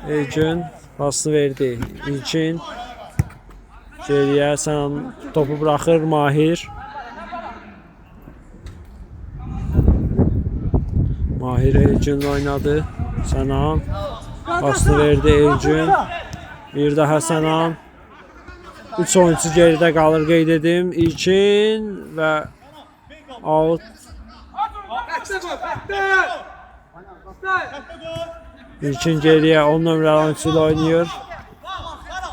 Elgün pasını verdi. İlkin. Geriyə Sənan topu buraxır Mahir. Mahir Elgünlə oynadı. Sənan pasını verdi Elgün. Bir daha Sənan. 3 oyuncu geridə qalır, qeyd edim. İlkin və out. İlkin geriyə 10 nömrəli oyuncu ilə oynayır.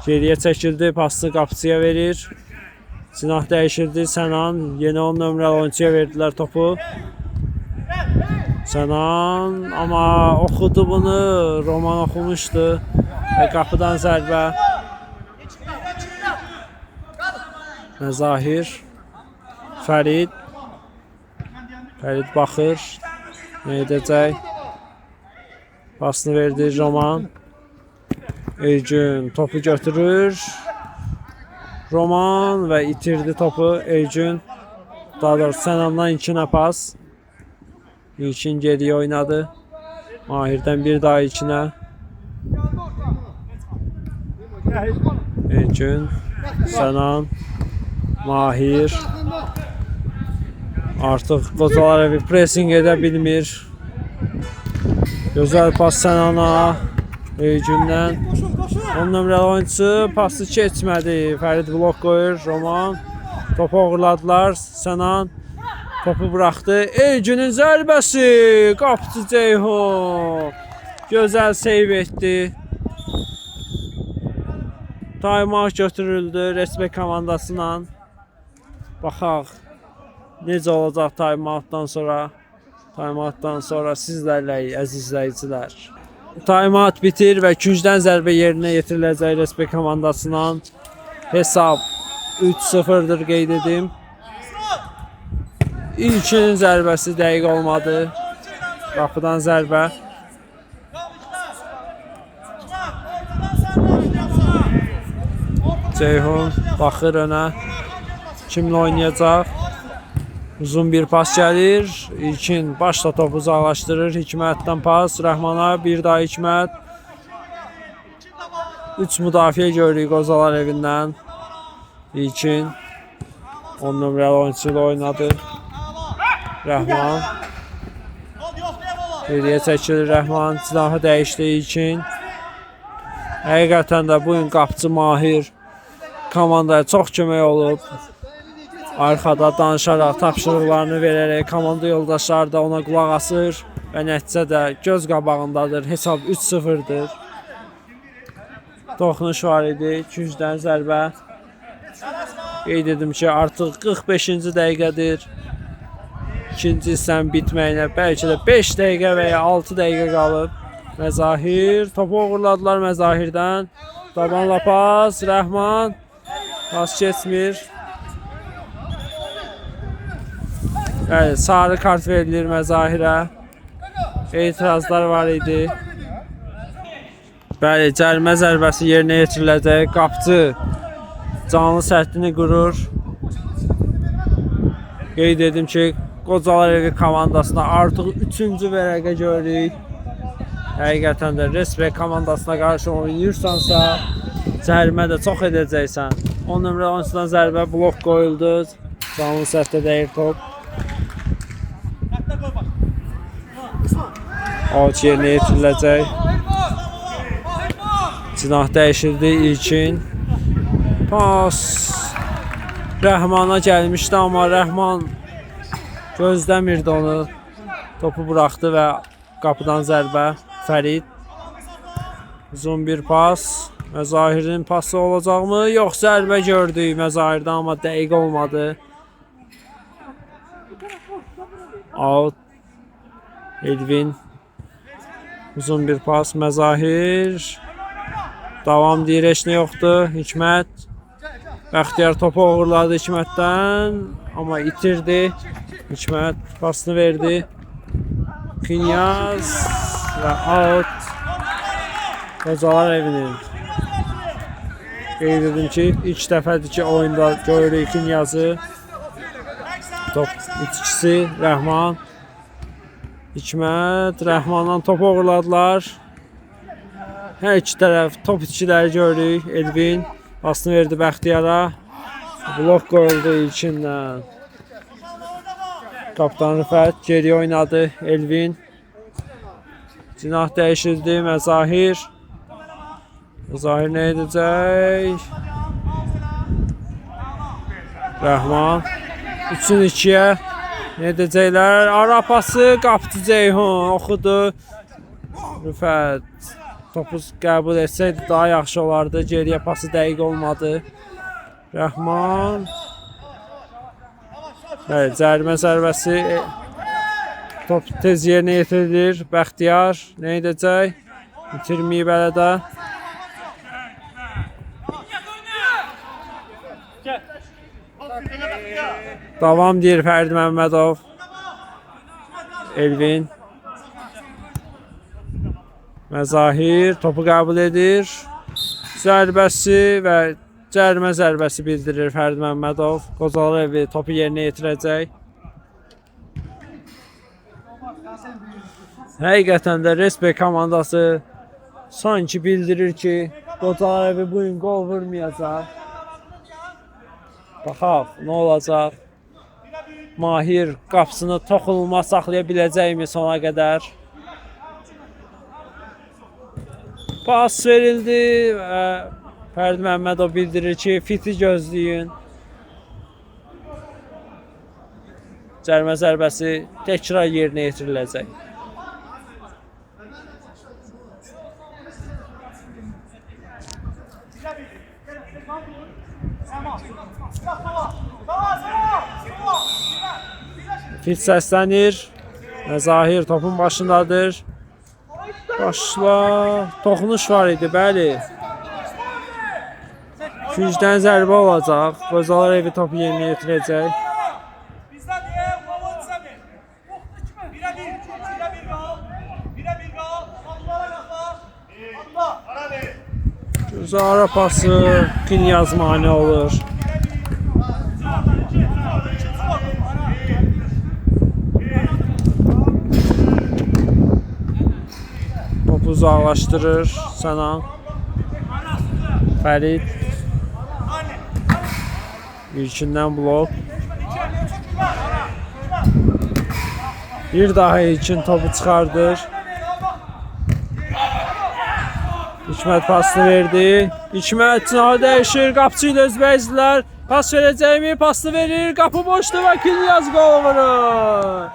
Geriyə çəkildi, pasını qapıcıya verir. Silah dəyişirdi. Sənan yeni 10 nömrəli oyuncuya verdilər topu. Sənan amma oxudu bunu. Roman oxumuşdu. Və qapıdan zərbə. Məzahir. Fərid. Fərid baxır. Nə edəcək? Pasını verdi Roman. Elgün topu götürür. Roman və itirdi topu. Elgün. Daha doğrusu Sənandan İlkinə pas. İlkin geriyə oynadı. Mahirdən bir daha İlkinə. Elgün. Sənan. Mahir. Artıq Qocalar evi pressing edə bilmir. Gözəl pas Sənana. Gündən 10 nömrəli oyunçu pası keçmədi. Fərid blok qoyur. Roman. Topu uğurladılar. Sənan topu buraxdı. Elgünün zərbəsi. Qapıcı Ceyhun. Gözəl seyv etdi. Timeout götürüldü Respekt komandasından. Baxaq necə olacaq timeoutdan sonra. Timeoutdan sonra sizlərlə əziz izləyicilər. Timeout bitir və küncdən zərbə yerinə yetiriləcək Respekt komandasından. Hesab 3-0'dır qeyd edim. İlkin zərbəsi dəqiq olmadı. Qapıdan zərbə. Ceyhun baxır önə. Kimlə oynayacaq? Uzun bir pas gəlir. İlkin başla topu uzaqlaşdırır. Hikmətdən pas. Rəhmana bir daha Hikmət. 3 müdafiə görürük Qozalar evindən. İlkin 10 nömrəli oyunçu ilə oynadı. Rəhman. Geriyə çəkilir Rəhman. Silahı dəyişdi İlkin. Həqiqətən də bu gün qapıcı Mahir komandaya çox kömək olub. Arxada danışaraq, tapşırıqlarını verərək komanda yoldaşları da ona qulaq asır və nəticə də göz qabağındadır. Hesab 3-0'dır. Toxunuş var idi. Küncdən zərbə. Qeyd edim ki, artıq 45-ci dəqiqədir. İkinci hissənin bitməyinə bəlkə də 5 dəqiqə və ya 6 dəqiqə qalıb. Məzahir. Topu uğurladılar Məzahirdən. Tabanla pas. Rəhman. Pas keçmir. Bəli, sarı kart verilir Məzahirə. İtirazlar var idi. Bəli, cərimə zərbəsi yerinə yetiriləcək. Qapıcı canlı sərtini qurur. Qeyd edim ki, Qocalar evi komandasına artıq 3-cü vərəqə görürük. Həqiqətən də Respekt komandasına qarşı oynayırsansa, cərimə də çox edəcəksən. 10 nömrə oyuncudan zərbə blok qoyuldu. Canlı sərtdə dəyir top. Out yerinə yetiriləcək. Cinah dəyişildi İlkin. Pas Rəhmana gəlmişdi, amma Rəhman gözləmirdi onu. Topu buraxdı və qapıdan zərbə. Fərid. Uzun bir pas. Məzahirin pası olacaqmı? Yox, zərbə gördük Məzahirdən, amma dəqiq olmadı. Out. Elvin. Uzun bir pas. Məzahir. Davam deyir, heç nə yoxdur. Hikmət. Bəxtiyar topu uğurladı Hikmətdən, amma itirdi. Hikmət pasını verdi. Kinyaz və out. Qocalar evinin. Qeyd edim ki, ilk dəfədir ki, oyunda görürük Kinyazı. Top itkisi Rəhman. Hikmət, Rəhmandan topu uğurladılar. Hər iki tərəf top itkiləri görürük. Elvin pasını verdi Bəxtiyara. Blok qoyuldu İlkindən. Kapitan Rüfət geri oynadı. Elvin. Cinah dəyişildi. Məzahir. Məzahir nə edəcək? Rəhman. 3-2-yə nə edəcəklər? Ara pası qapıcı Ceyhun oxudu. Rüfət topu qəbul etsəydi daha yaxşı olardı. Geriyə pası dəqiq olmadı. Rəhman. Bəli, cərimə zərbəsi. Top tez yerinə yetirilir. Bəxtiyar nə edəcək? Bitirməyib hələ də. Davam deyir Fərid Məmmədov. Elvin. Məzahir topu qəbul edir. Zərbəsi və cərimə zərbəsi bildirir Fərid Məmmədov. Qocalar evi topu yerinə yetirəcək. Həqiqətən də Respekt komandası sanki bildirir ki, Qocalar evi bu gün qol vurmayacaq. Baxaq, nə olacaq? Mahir qapısını toxunulmaz saxlaya biləcəkmi sona qədər? Pas verildi və Fərdi Məmmədov bildirir ki, fiti gözləyin. Cərimə zərbəsi təkrar yerinə yetiriləcək. Fit səslənir. Məzahir topun başındadır. Başla toxunuş var idi, bəli. Küncdən zərbə olacaq. Qozalar evi topu yerinə yetirəcək. Zara pası Kinyaz mane olur. Topu uzaqlaşdırır Sənan. Fərid. İlkindən blok. Bir daha İlkin topu çıxardır. Hikmət pasını verdi. Hikmət cinahı dəyişir. Qapçı ilə özbəkçilər. Pas verəcəkmi? Pasını verir. Qapı boşdur və Kinyaz qol vurur.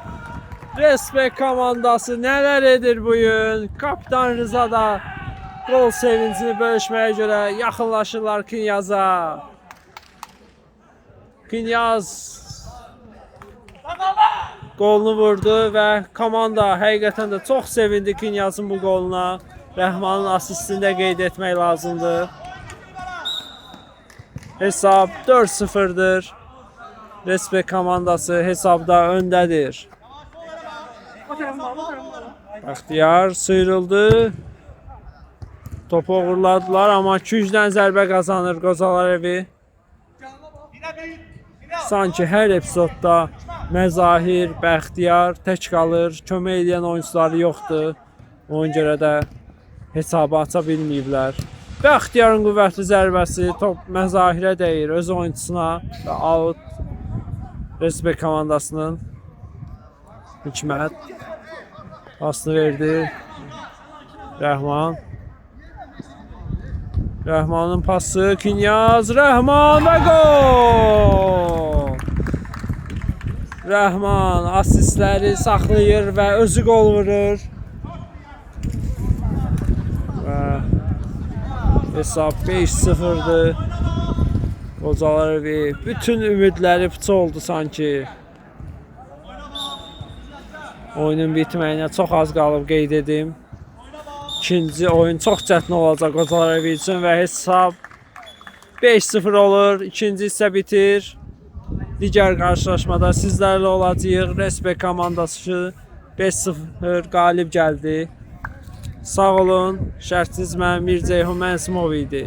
Respekt komandası nələr edir bugün. Kapitan Rıza da gol sevincini bölüşməyə görə yaxınlaşırlar Kinyaza. Kinyaz golunu vurdu və komanda həqiqətən də çox sevindi Kinyazın bu goluna. Rəhmanın asistini də qeyd etmək lazımdır. Hesab 4-0'dır. Respekt komandası hesabda öndədir. Bəxtiyar sıyrıldı. Topu uğurladılar, amma küncdən zərbə qazanır Qozalar evi. Sanki hər epizodda Məzahir, Bəxtiyar tək qalır. Kömək edən oyuncuları yoxdur. Ona görə də hesabı aça bilməyiblər. Bəxtiyarın qüvvətli zərbəsi top Məzahirə dəyir, öz oyuncusuna və out. Respekt komandasının Hikmət pasını verdi. Rəhman. Rəhmanın pası Kinyaz, Rəhman və gol! Rəhman asistləri saxlayır və özü gol vurur. Və hesab 5-0'dır. Qozalar evi bütün ümidləri puça oldu sanki. Oyunun bitməyinə çox az qalıb qeyd edim. İkinci oyun çox çətin olacaq Qozalar evi üçün və hesab 5-0 olur. İkinci hissə bitir. Digər qarşılaşmada sizlərlə olacağıq. Respekt komandası 5-0 qalib gəldi. Sağ olun. Şərtsiz mən Mir Ceyhun Mənsimov idi.